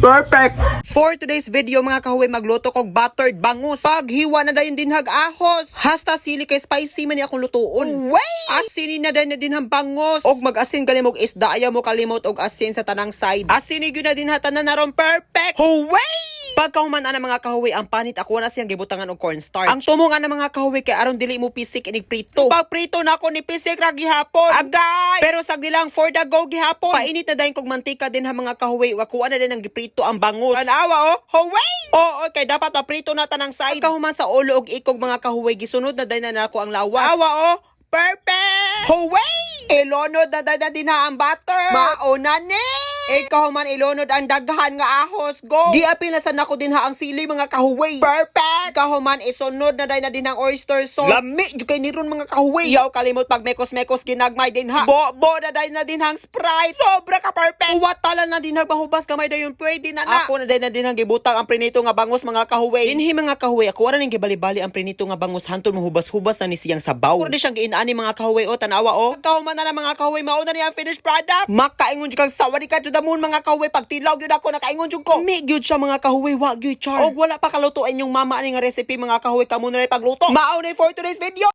Perfect! For today's video mga kahuwi, magluto kog buttered bangus. Paghiwa na dayon dinhag ahos. Hasta sili kay spicy man ni akong lutuon. Wait! Asinin na dayon na dinhang bangus. Og mag-asin gani mog isda, ayaw mo kalimot og asin sa tanang side. Asinig yun na din hatanan na ron perfect. Huway! Pagkahuman na mga kahuwi, ang panit ako na siyang gibutangan og cornstarch. Ang tumungan na mga kahuwi kay aron dili mo pisik inig prito. Pag prito na ako ni pisik ra gihapon. Agay! Pero sagdi lang for the go gihapon. Painit na dayon kog mantika din ha mga kahuwi. Kuha na din ang giprito ang bangus. Anawa oh. Huway! Oo, okay, dapat maprito na tanang side. Pagkahuman sa ulo og ikog mga kahuwi, gisunod na dayon na nako ang lawas. Awa oh. Perfect! Huway! Ilonod na din ha ang butter. Mauna ni! Ikaw man ilunod ang daghan nga ahos. Go! Giapil na sa nako din ha ang sili mga kahuway. Perfect! Ikaw man isunod na din ang oyster sauce. Lami! Di kay niron mga kahuway. Yaw kalimot pag mekos-mekos ginagmay din ha. Bo na din ang Sprite. Sobra ka perfect! Uwatalan na din mahubas kamay dayon pwede na na. Ako na din ang gibutang ang prinito nga bangus mga kahuway. Dinhi mga kahuway, ako ra ning gibali-bali ang prinito nga bangus hantod mahubas-hubas na ni siyang sabaw. Ako na siyang giinani mga kahuway o tanawa o. Pagkahuman na mga kahuway, mauna ni ang finished product. Makaingon jud kag sawa di ka jud damon mga kahuway, pagtilaw gyud ako nakaingon jud ko. Mi gyud siya mga kahuway, wa gyud char. Og wala pa kalutuan yung mama ani nga recipe mga kahuway, kamo na rin pagluto. Mao na for today's video.